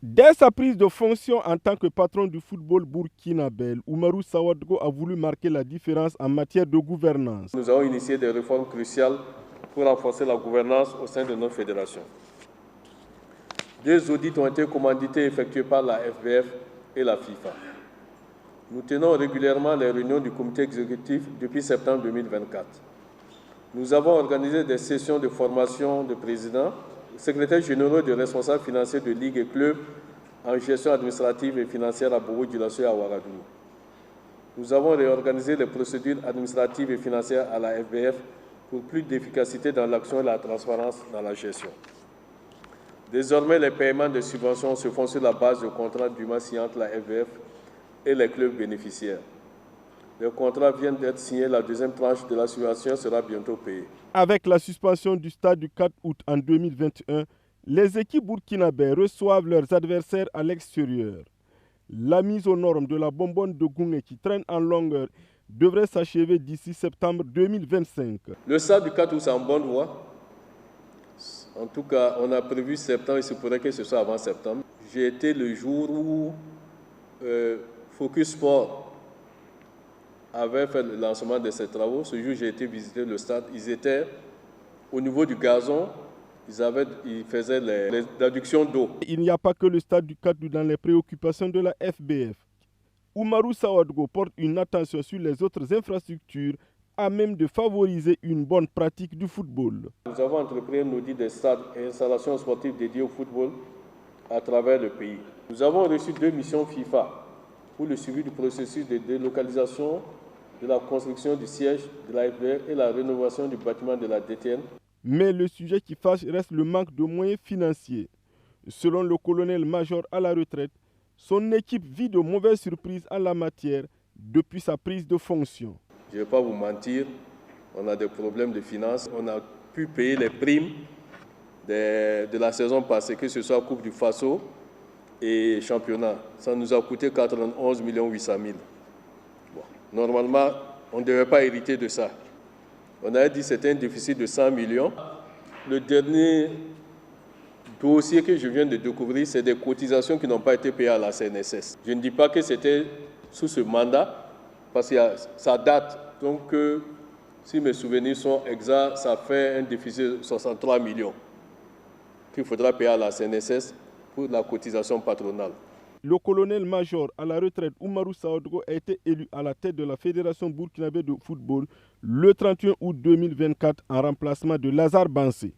Dès sa prise de fonction en tant que patron du football burkinabé, Oumarou Sawadgo a voulu marquer la différence en matière de gouvernance. Nous avons initié des réformes cruciales pour renforcer la gouvernance au sein de notre fédération. 2 audits ont été commandités et effectués par la FBF et la FIFA. Nous tenons régulièrement les réunions du comité exécutif depuis septembre 2024. Nous avons organisé des sessions de formation de présidents, secrétaires généraux et de responsables financiers de ligues et clubs en gestion administrative et financière à Bobo-Dioulasso et à Ouagadougou. Nous avons réorganisé les procédures administratives et financières à la FBF pour plus d'efficacité dans l'action et la transparence dans la gestion. Désormais, les paiements de subventions se font sur la base de contrats dûment signés entre la FBF et les clubs bénéficiaires. Les contrats viennent d'être signés, la deuxième tranche de la subvention sera bientôt payée. Avec la suspension du stade du 4 août en 2021, les équipes burkinabées reçoivent leurs adversaires à l'extérieur. La mise aux normes de la bonbonne de Goungé qui traîne en longueur devrait s'achever d'ici septembre 2025. Le stade du 4 août est en bonne voie. En tout cas, on a prévu septembre, il se pourrait que ce soit avant septembre. J'ai été le jour où Focus Sport avait fait le lancement de ces travaux. Ce jour, j'ai été visiter le stade. Ils étaient au niveau du gazon, ils faisaient les adductions d'eau. Il n'y a pas que le stade du 4 août dans les préoccupations de la FBF. Oumarou Sawadgo porte une attention sur les autres infrastructures à même de favoriser une bonne pratique du football. Nous avons entrepris un audit des stades et installations sportives dédiées au football à travers le pays. Nous avons reçu 2 missions FIFA pour le suivi du processus de délocalisation de la construction du siège de la FBF et la rénovation du bâtiment de la DTN. Mais le sujet qui fâche reste le manque de moyens financiers. Selon le colonel-major à la retraite, son équipe vit de mauvaises surprises en la matière depuis sa prise de fonction. Je ne vais pas vous mentir, on a des problèmes de finances. On a pu payer les primes de la saison passée, que ce soit Coupe du Faso et championnat. Ça nous a coûté 91 800 000. Bon. Normalement, on ne devait pas hériter de ça. On avait dit que c'était un déficit de 100 millions. Le dernier dossier que je viens de découvrir, c'est des cotisations qui n'ont pas été payées à la CNSS. Je ne dis pas que c'était sous ce mandat, parce que ça date. Donc, si mes souvenirs sont exacts, ça fait un déficit de 63 millions qu'il faudra payer à la CNSS pour la cotisation patronale. Le colonel-major à la retraite Oumarou Sawadgo a été élu à la tête de la Fédération burkinabé de football le 31 août 2024 en remplacement de Lazare Bansé.